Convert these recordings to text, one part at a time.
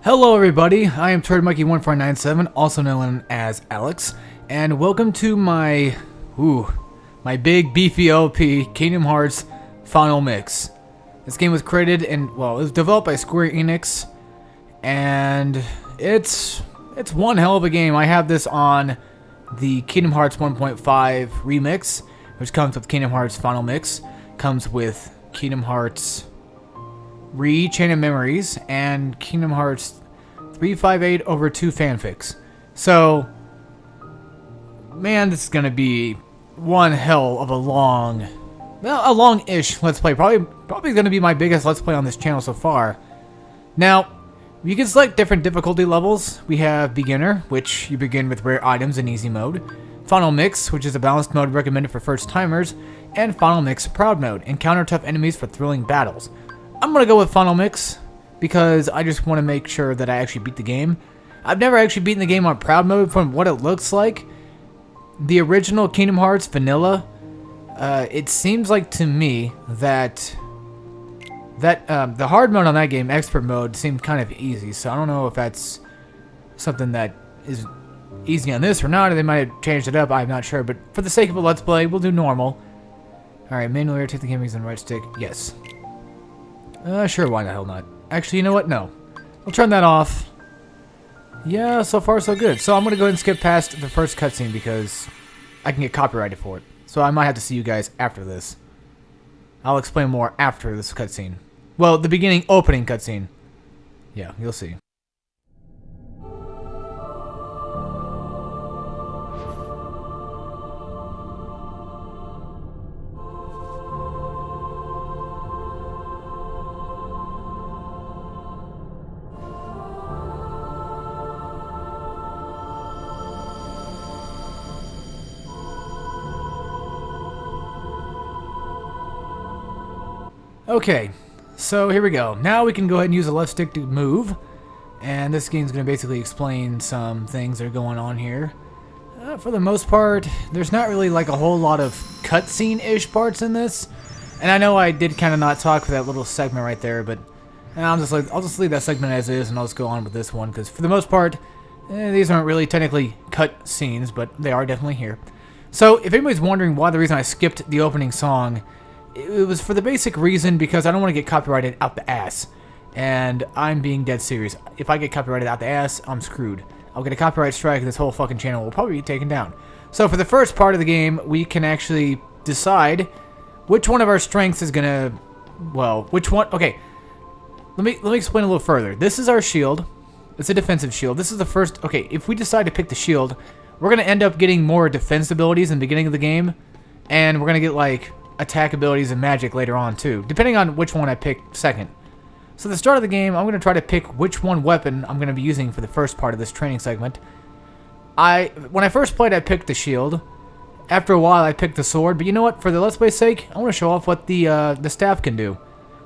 Hello everybody, I am TwitterMonkey1497, also known as Alex, and welcome to my big beefy OP Kingdom Hearts Final Mix. This game was created and, well, it was developed by Square Enix, and it's one hell of a game. I have this on the Kingdom Hearts 1.5 remix, which comes with Kingdom Hearts Final Mix, comes with Kingdom Hearts Chain of Memories, and Kingdom Hearts 358/2 fanfics. So, man, this is gonna be one hell of a long-ish Let's Play. Probably gonna be my biggest Let's Play on this channel so far. Now, you can select different difficulty levels. We have Beginner, which you begin with rare items in easy mode. Final Mix, which is a balanced mode recommended for first timers, and Final Mix Proud mode, encounter tough enemies for thrilling battles. I'm gonna go with Final Mix because I just want to make sure that I actually beat the game. I've never actually beaten the game on Proud mode. From what it looks like, the original Kingdom Hearts Vanilla, it seems like to me that the hard mode on that game, Expert mode, seemed kind of easy. So I don't know if that's something that is easy on this or not, or they might have changed it up. I'm not sure, but for the sake of a Let's Play, we'll do normal. Alright, manually rotate the game using the right stick. Yes. Sure, why the hell not? Actually, you know what? No. I'll turn that off. Yeah, so far so good. So I'm going to go ahead and skip past the first cutscene because I can get copyrighted for it. So I might have to see you guys after this. I'll explain more after this cutscene. Well, the beginning opening cutscene. Yeah, you'll see. Okay, so here we go. Now we can go ahead and use the left stick to move. And this game's going to basically explain some things that are going on here. For the most part, there's not really like a whole lot of cutscene-ish parts in this. And I know I did kind of not talk for that little segment right there, but I'll just leave that segment as is and I'll just go on with this one. Because for the most part, these aren't really technically cutscenes, but they are definitely here. So if anybody's wondering why the reason I skipped the opening song, it was for the basic reason because I don't want to get copyrighted out the ass. And I'm being dead serious. If I get copyrighted out the ass, I'm screwed. I'll get a copyright strike and this whole fucking channel will probably be taken down. So for the first part of the game, we can actually decide which one of our strengths is gonna, well, which one, okay. Let me explain a little further. This is our shield. It's a defensive shield. This is the first, okay, if we decide to pick the shield, we're gonna end up getting more defense abilities in the beginning of the game. And we're gonna get like attack abilities and magic later on too, depending on which one I pick second. So at the start of the game, I'm going to try to pick which one weapon I'm going to be using for the first part of this training segment. When I first played, I picked the shield. After a while, I picked the sword, but you know what? For the Let's Play sake, I want to show off what the staff can do.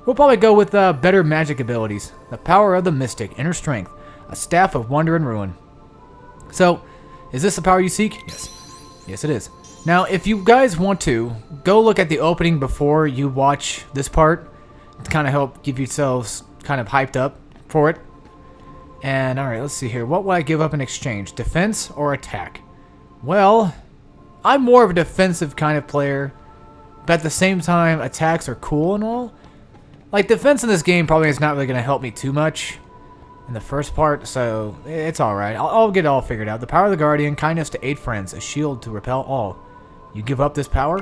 We'll probably go with better magic abilities. The power of the mystic, inner strength, a staff of wonder and ruin. So, is this the power you seek? Yes. Yes, it is. Now, if you guys want to, go look at the opening before you watch this part to kind of help give yourselves kind of hyped up for it. And, alright, let's see here. What will I give up in exchange? Defense or attack? Well, I'm more of a defensive kind of player, but at the same time, attacks are cool and all. Like, defense in this game probably is not really going to help me too much in the first part, so it's alright. I'll get it all figured out. The power of the Guardian, kindness to aid friends, a shield to repel all. You give up this power?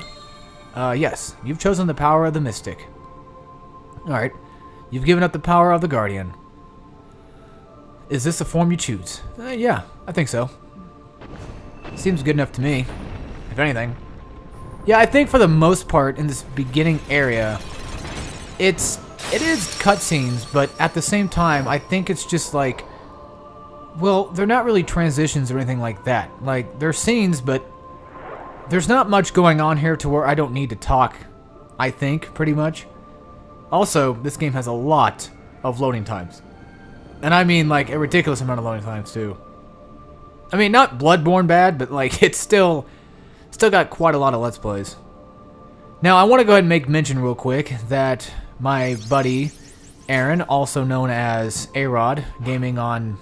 Yes. You've chosen the power of the Mystic. Alright. You've given up the power of the Guardian. Is this the form you choose? Yeah, I think so. Seems good enough to me, if anything. Yeah, I think for the most part in this beginning area, it is cutscenes, but at the same time, I think it's just like, well, they're not really transitions or anything like that. Like, they're scenes, but there's not much going on here to where I don't need to talk, I think, pretty much. Also, this game has a lot of loading times. And I mean, like, a ridiculous amount of loading times, too. I mean, not Bloodborne bad, but, like, it's still got quite a lot of Let's Plays. Now, I want to go ahead and make mention real quick that my buddy Aaron, also known as A-Rod Gaming on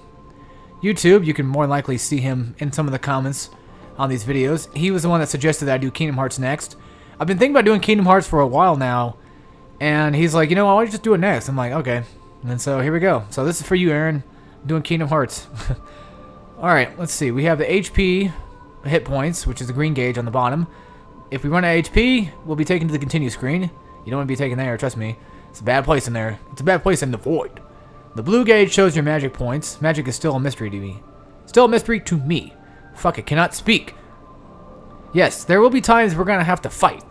YouTube. You can more likely see him in some of the comments on these videos. He was the one that suggested that I do Kingdom Hearts next. I've been thinking about doing Kingdom Hearts for a while now, and he's like, you know, why don't you just do it next? I'm like, okay. And so here we go. So this is for you, Aaron. I'm doing Kingdom Hearts. Alright, let's see. We have the HP hit points, which is the green gauge on the bottom. If we run out of HP, we'll be taken to the continue screen. You don't want to be taken there, trust me. It's a bad place in there. It's a bad place in the void. The blue gauge shows your magic points. Magic is still a mystery to me. Still a mystery to me. Fuck, I cannot speak. Yes, there will be times we're going to have to fight.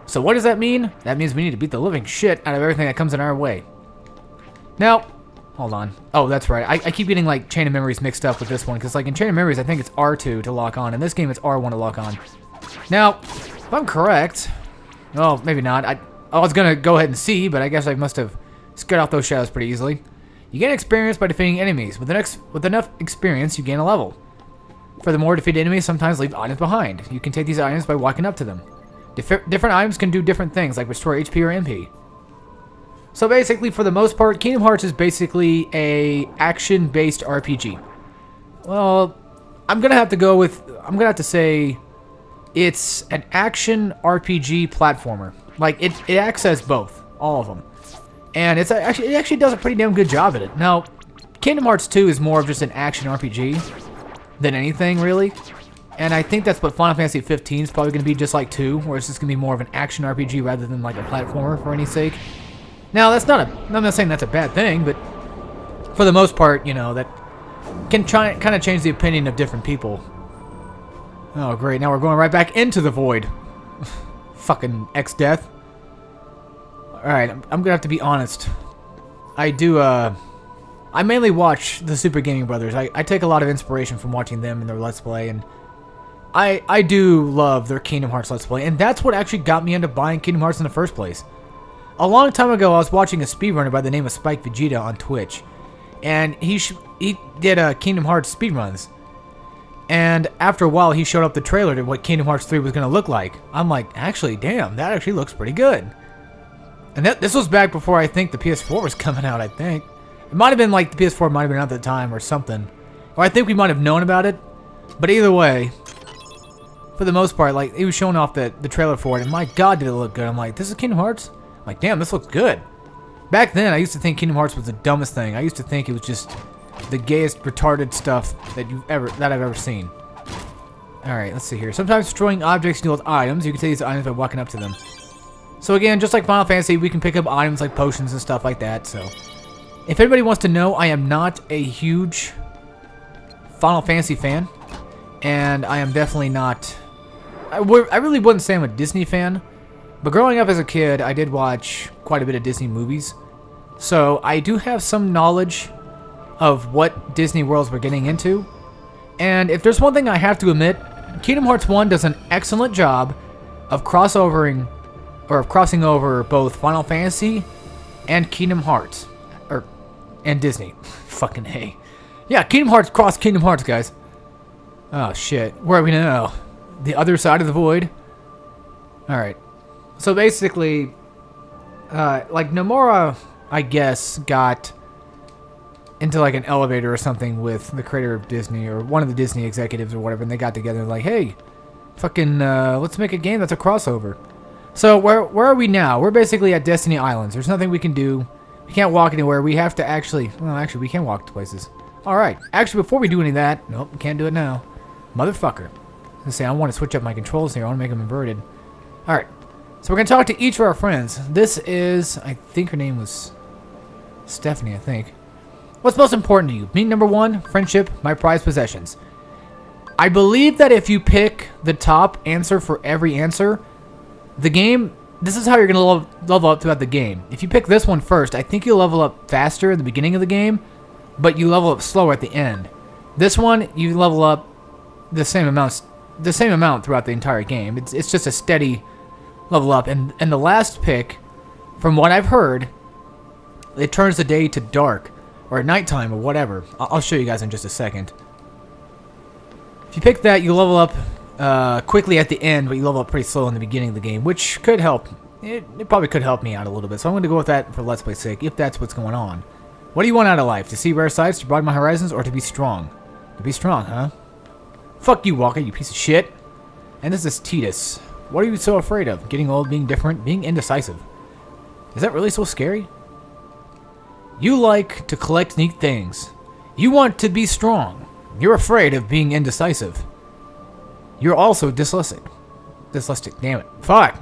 So what does that mean? That means we need to beat the living shit out of everything that comes in our way. Now, hold on. Oh, that's right. I keep getting, like, Chain of Memories mixed up with this one. Because, like, in Chain of Memories, I think it's R2 to lock on. In this game, it's R1 to lock on. Now, if I'm correct... Well, maybe not. I was going to go ahead and see, but I guess I must have scared off those shadows pretty easily. You gain experience by defeating enemies. With enough experience, you gain a level. Furthermore, defeated enemies sometimes leave items behind. You can take these items by walking up to them. Different items can do different things, like restore HP or MP. So basically, for the most part, Kingdom Hearts is basically a action-based RPG. Well, I'm gonna have to say it's an action RPG platformer. Like it acts as both, all of them, and it actually does a pretty damn good job at it. Now, Kingdom Hearts 2 is more of just an action RPG than anything really, and I think that's what Final Fantasy 15 is probably gonna be, just like 2, where it's just gonna be more of an action RPG rather than like a platformer for any sake. Now, I'm not saying that's a bad thing, but for the most part, you know, that can kind of change the opinion of different people. Oh, great. Now we're going right back into the void. Fucking X-Death. Alright, I'm going to have to be honest. I mainly watch the Super Gaming Brothers. I take a lot of inspiration from watching them and their Let's Play, and I do love their Kingdom Hearts Let's Play, and that's what actually got me into buying Kingdom Hearts in the first place. A long time ago, I was watching a speedrunner by the name of Spike Vegeta on Twitch, and he did Kingdom Hearts speedruns. And after a while, he showed up the trailer to what Kingdom Hearts 3 was going to look like. I'm like, actually, damn, that actually looks pretty good. And this was back before I think the PS4 was coming out, I think. It might have been like the PS4 might have been out at the time or something. Or I think we might have known about it. But either way, for the most part, like, he was showing off the trailer for it, and my god, did it look good. I'm like, this is Kingdom Hearts? I'm like, damn, this looks good. Back then, I used to think Kingdom Hearts was the dumbest thing. I used to think it was just the gayest, retarded stuff that I've ever seen. Alright, let's see here. Sometimes destroying objects yield items. You can take these items by walking up to them. So again, just like Final Fantasy, we can pick up items like potions and stuff like that. So, if anybody wants to know, I am not a huge Final Fantasy fan. And I am definitely not... I really wouldn't say I'm a Disney fan. But growing up as a kid, I did watch quite a bit of Disney movies. So, I do have some knowledge of what Disney worlds we're getting into. And if there's one thing I have to admit, Kingdom Hearts 1 does an excellent job of crossing over both Final Fantasy and Kingdom Hearts. And Disney. Fucking hey. Yeah, Kingdom Hearts cross Kingdom Hearts, guys. Oh shit. Where are we now? The other side of the void? Alright. So basically, like Nomura, I guess, got into like an elevator or something with the creator of Disney or one of the Disney executives or whatever, and they got together and like, hey, fucking, let's make a game that's a crossover. So where are we now? We're basically at Destiny Islands. There's nothing we can do. We can't walk anywhere. We have to actually we can walk to places. Alright, actually before we do any of that, nope, we can't do it now. Motherfucker. Let's say I want to switch up my controls here. I want to make them inverted. Alright, so we're going to talk to each of our friends. This is, I think her name was Stephanie, I think. What's most important to you? Me, number one, friendship, my prized possessions. I believe that if you pick the top answer for every answer, the game, this is how you're going to level up throughout the game. If you pick this one first, I think you'll level up faster at the beginning of the game, but you level up slower at the end. This one, you level up the same amount throughout the entire game. It's just a steady level up. And the last pick, from what I've heard, it turns the day to dark. Or at nighttime, or whatever. I'll show you guys in just a second. If you pick that, you level up quickly at the end, but you level up pretty slow in the beginning of the game, which could help it probably could help me out a little bit. So I'm going to go with that for Let's Play's sake, if that's what's going on. What do you want out of life? To see rare sights, to broaden my horizons, or to be strong? To be strong, huh? Fuck you, Walker, you piece of shit. And this is Titus. What are you so afraid of? Getting old, being different, being indecisive. Is that really so scary? You like to collect neat things. You want to be strong. You're afraid of being indecisive. You're also dyslexic. Dyslexic, damn it. Fuck.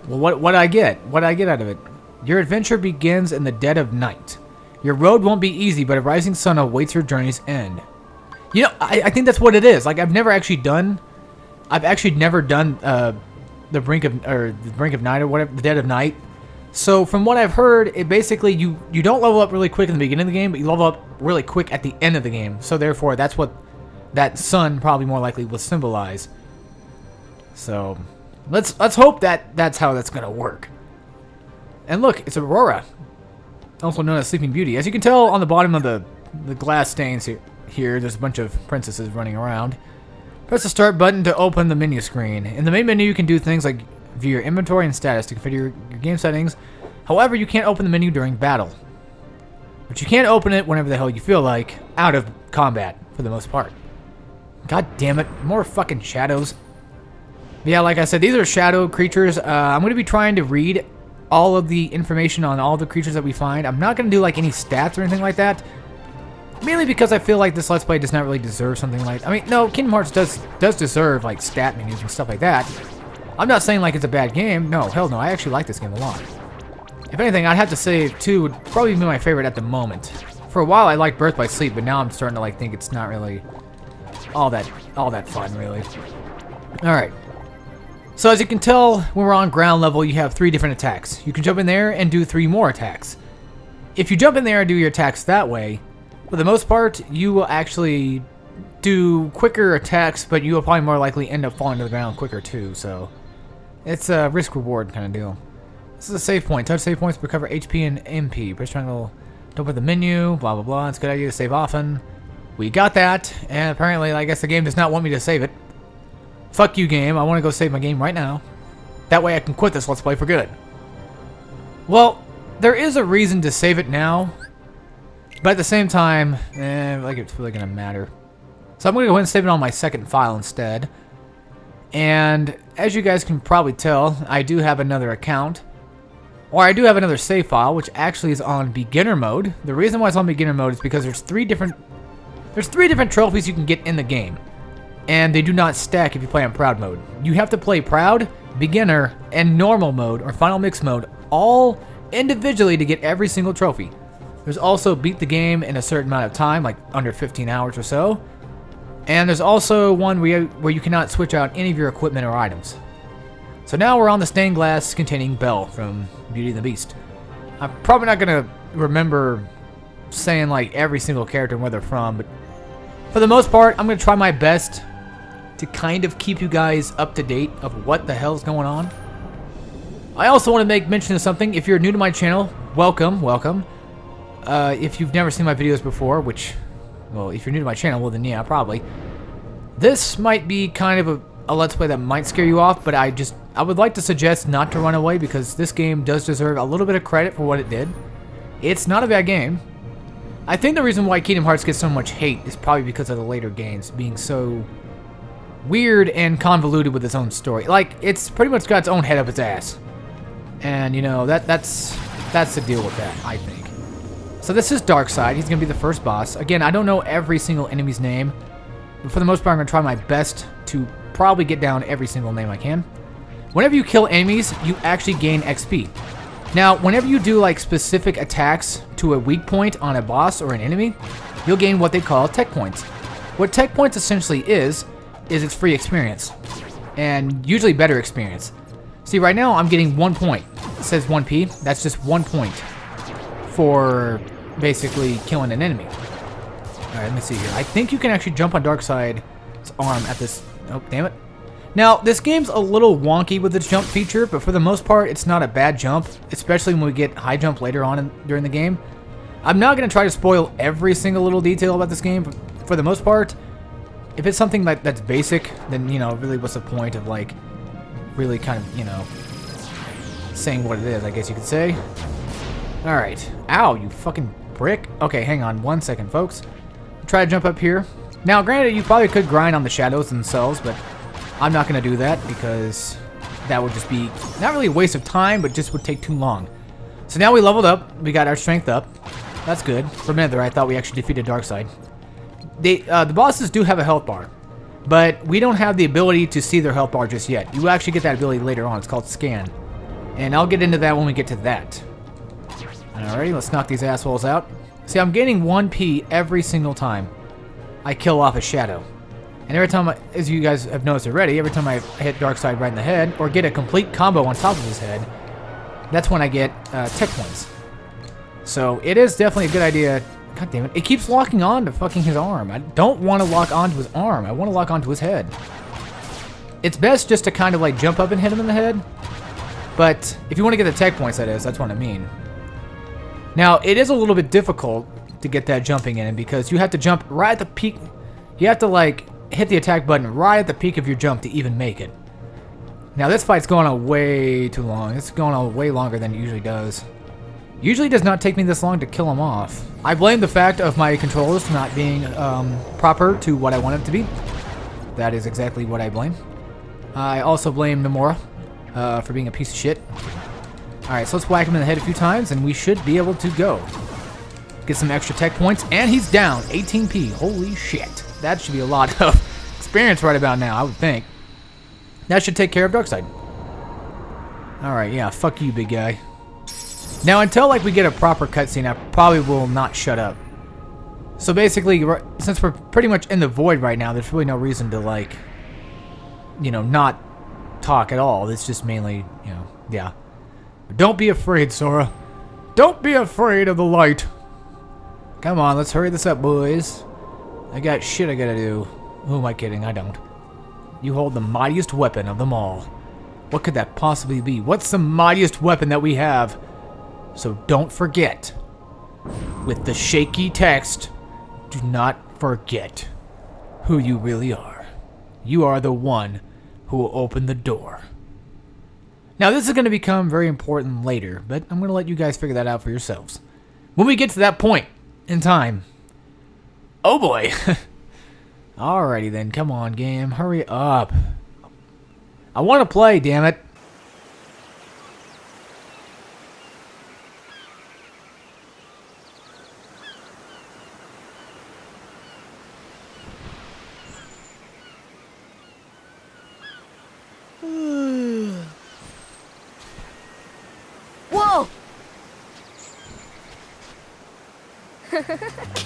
Well, what I get? What I get out of it? Your adventure begins in the dead of night. Your road won't be easy, but a rising sun awaits your journey's end. You know, I think that's what it is. Like, I've actually never done the brink of night or whatever, the dead of night. So from what I've heard, it basically you don't level up really quick in the beginning of the game, but you level up really quick at the end of the game. So therefore, that's what that sun probably more likely will symbolize. So let's hope that that's how that's gonna work. And look, it's Aurora, also known as Sleeping Beauty. As you can tell on the bottom of the glass stains here, there's a bunch of princesses running around. Press the start button to open the menu screen. In the main menu, you can do things like view your inventory and status to configure your game settings. However, you can't open the menu during battle. But you can open it whenever the hell you feel like, out of combat, for the most part. God damn it, more fucking shadows. Yeah, like I said, these are shadow creatures. I'm going to be trying to read all of the information on all the creatures that we find. I'm not going to do like any stats or anything like that. Mainly because I feel like this Let's Play does not really deserve something like... I mean, no, Kingdom Hearts does deserve like stat menus and stuff like that. I'm not saying like it's a bad game. No, hell no, I actually like this game a lot. If anything, I'd have to say 2 would probably be my favorite at the moment. For a while, I liked Birth by Sleep, but now I'm starting to like think it's not really all that fun, really. All right. So as you can tell, when we're on ground level, you have 3 different attacks. You can jump in there and do 3 more attacks. If you jump in there and do your attacks that way, for the most part, you will actually do quicker attacks, but you will probably more likely end up falling to the ground quicker too. So it's a risk-reward kind of deal. This is a save point. Touch save points to recover HP and MP. Press triangle to open the menu. Blah blah blah. It's a good idea to save often. We got that, and apparently, I guess the game does not want me to save it. Fuck you, game. I want to go save my game right now. That way I can quit this Let's Play for good. Well, there is a reason to save it now, but at the same time, like it's really going to matter. So I'm going to go ahead and save it on my second file instead. And as you guys can probably tell, I do have another account. Or I do have another save file, which actually is on beginner mode. The reason why it's on beginner mode is because there's three different trophies you can get in the game. And they do not stack if you play on Proud mode. You have to play Proud, Beginner, and Normal mode, or Final Mix mode, all individually to get every single trophy. There's also Beat the Game in a certain amount of time, like under 15 hours or so. And there's also one where you cannot switch out any of your equipment or items. So now we're on the stained glass containing Belle from Beauty and the Beast. I'm probably not going to remember saying like every single character and where they're from, but for the most part, I'm going to try my best to kind of keep you guys up to date of what the hell's going on. I also want to make mention of something. If you're new to my channel, welcome. If you've never seen my videos before, which, well, if you're new to my channel, well then yeah, probably. This might be kind of a Let's Play that might scare you off, but I would like to suggest not to run away because this game does deserve a little bit of credit for what it did. It's not a bad game. I think the reason why Kingdom Hearts gets so much hate is probably because of the later games being so weird and convoluted with its own story. Like, it's pretty much got its own head up its ass. And, you know, that's the deal with that, I think. So this is Darkseid. He's going to be the first boss. Again, I don't know every single enemy's name, but for the most part, I'm going to try my best to probably get down every single name I can. Whenever you kill enemies, you actually gain XP. Now, whenever you do like specific attacks to a weak point on a boss or an enemy, you'll gain what they call tech points. What tech points essentially is it's free experience, and usually better experience. See, right now I'm getting 1 point. It says 1p. That's just 1 point for basically killing an enemy. All right, let me see here. I think you can actually jump on Darkseid's arm at this. Oh, damn it. Now, this game's a little wonky with its jump feature, but for the most part, it's not a bad jump, especially when we get high jump later on during the game. I'm not going to try to spoil every single little detail about this game, but for the most part, if it's something that's basic, then, you know, really what's the point of, like, really kind of, you know, saying what it is, I guess you could say. Alright. Ow, you fucking brick. Okay, hang on 1 second, folks. Try to jump up here. Now, granted, you probably could grind on the shadows themselves, but I'm not going to do that because that would just be not really a waste of time, but just would take too long. So now we leveled up. We got our strength up. That's good. For a minute there, I thought we actually defeated Darkseid. The bosses do have a health bar, but we don't have the ability to see their health bar just yet. You actually get that ability later on. It's called Scan. And I'll get into that when we get to that. Alrighty, let's knock these assholes out. See, I'm gaining 1p every single time I kill off a shadow. And every time, as you guys have noticed already, every time I hit Darkseid right in the head, or get a complete combo on top of his head, that's when I get tech points. So it is definitely a good idea. God damn it. It keeps locking on to fucking his arm. I don't want to lock onto his arm. I want to lock onto his head. It's best just to kind of like jump up and hit him in the head. But if you want to get the tech points, that is, that's what I mean. Now, it is a little bit difficult to get that jumping in because you have to jump right at the peak. You have to like hit the attack button right at the peak of your jump to even make it. Now, this fight's going on way too long. It's going on way longer than it usually does. Usually does not take me this long to kill him off. I blame the fact of my controllers not being proper to what I want it to be. That is exactly what I blame. I also blame Nomura for being a piece of shit. Alright, so let's whack him in the head a few times, and we should be able to go. Get some extra tech points, and he's down. 18p. Holy shit. That should be a lot of experience right about now, I would think. That should take care of Darkseid. Alright, yeah, fuck you, big guy. Now, until like we get a proper cutscene, I probably will not shut up. So basically, since we're pretty much in the void right now, there's really no reason to like, you know, not talk at all. It's just mainly, you know, yeah. But don't be afraid, Sora. Don't be afraid of the light. Come on, let's hurry this up, boys. I got shit I gotta do. Who am I kidding? I don't. You hold the mightiest weapon of them all. What could that possibly be? What's the mightiest weapon that we have? So don't forget. With the shaky text, do not forget who you really are. You are the one who will open the door. Now, this is going to become very important later, but I'm going to let you guys figure that out for yourselves. When we get to that point in time. Oh boy. Alrighty then, come on, game. Hurry up. I want to play, damn it. Whoa!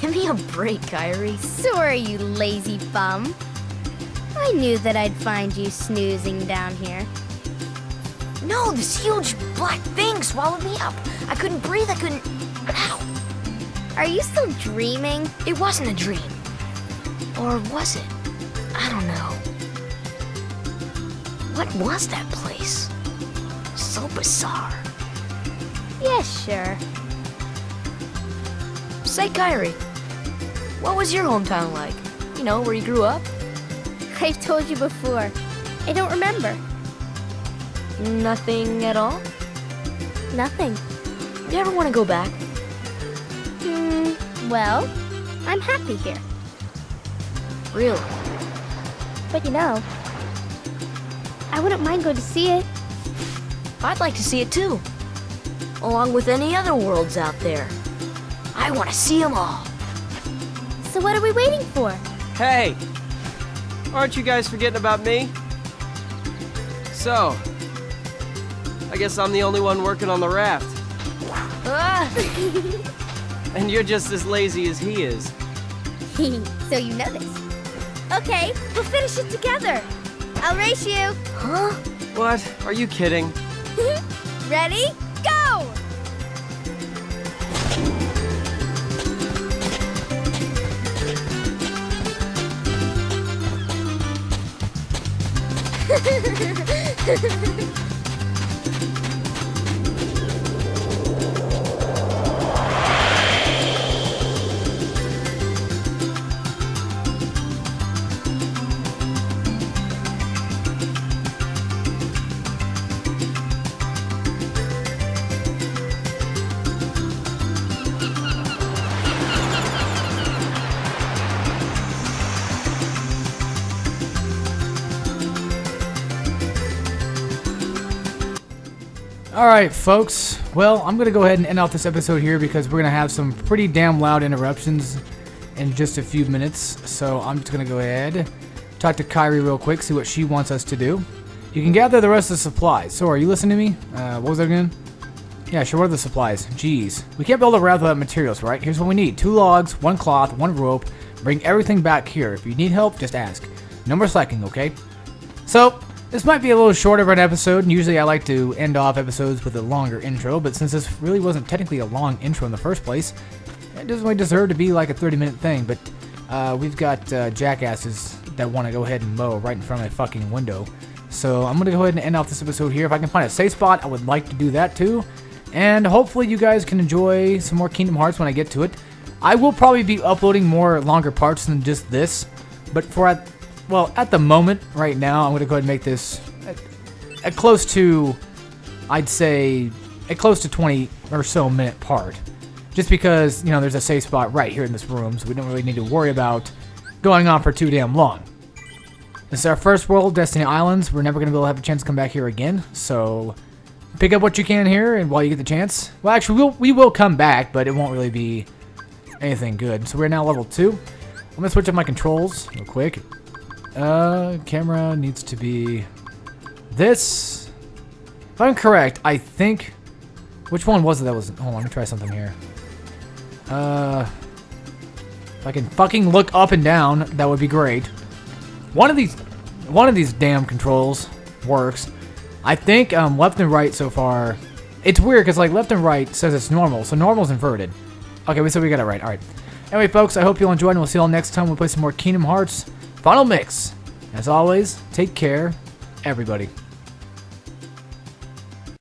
Give me a break, Kyrie. Sora, you lazy bum. I knew that I'd find you snoozing down here. No, this huge black thing swallowed me up. I couldn't breathe, I couldn't... Ow! Are you still dreaming? It wasn't a dream. Or was it? I don't know. What was that place? So bizarre. Yeah, sure. Say, Kyrie, what was your hometown like? You know, where you grew up? I've told you before. I don't remember. Nothing at all? Nothing. You ever want to go back? Well, I'm happy here. Really? But you know, I wouldn't mind going to see it. I'd like to see it too. Along with any other worlds out there. I want to see them all. So what are we waiting for? Hey! Aren't you guys forgetting about me? So, I guess I'm the only one working on the raft. Ah! And you're just as lazy as he is. So you know this. Okay, we'll finish it together. I'll race you. Huh? What? Are you kidding? Ready? Go! Alright, folks. Well, I'm going to go ahead and end off this episode here because we're going to have some pretty damn loud interruptions in just a few minutes. So I'm just going to go ahead, talk to Kyrie real quick, see what she wants us to do. You can gather the rest of the supplies. So, are you listening to me? What was that again? Yeah, sure, what are the supplies? Jeez. We can't build a raft without materials, right? Here's what we need. 2 logs, 1 cloth, 1 rope. Bring everything back here. If you need help, just ask. No more slacking, okay? So, this might be a little shorter of an episode, and usually I like to end off episodes with a longer intro, but since this really wasn't technically a long intro in the first place, it doesn't really deserve to be like a 30-minute thing, but we've got jackasses that want to go ahead and mow right in front of my fucking window. So I'm going to go ahead and end off this episode here. If I can find a safe spot, I would like to do that too. And hopefully you guys can enjoy some more Kingdom Hearts when I get to it. I will probably be uploading more longer parts than just this, but at the moment, right now, I'm going to go ahead and make this a close to, I'd say, a close to 20 or so minute part. Just because, you know, there's a safe spot right here in this room, so we don't really need to worry about going on for too damn long. This is our first world, Destiny Islands. We're never going to be able to have a chance to come back here again, so pick up what you can here and while you get the chance. Well, actually, we will come back, but it won't really be anything good. So we're now level 2. I'm going to switch up my controls real quick. Camera needs to be this. If I'm correct, I think... Which one was it that was... Hold on, let me try something here. If I can fucking look up and down, that would be great. One of these damn controls works. I think left and right so far. It's weird because like left and right says it's normal, so normal's inverted. Okay, so we got it right. All right. Anyway, folks, I hope you'll enjoy, and we'll see you all next time. We'll play some more Kingdom Hearts Final Mix. As always, take care, everybody.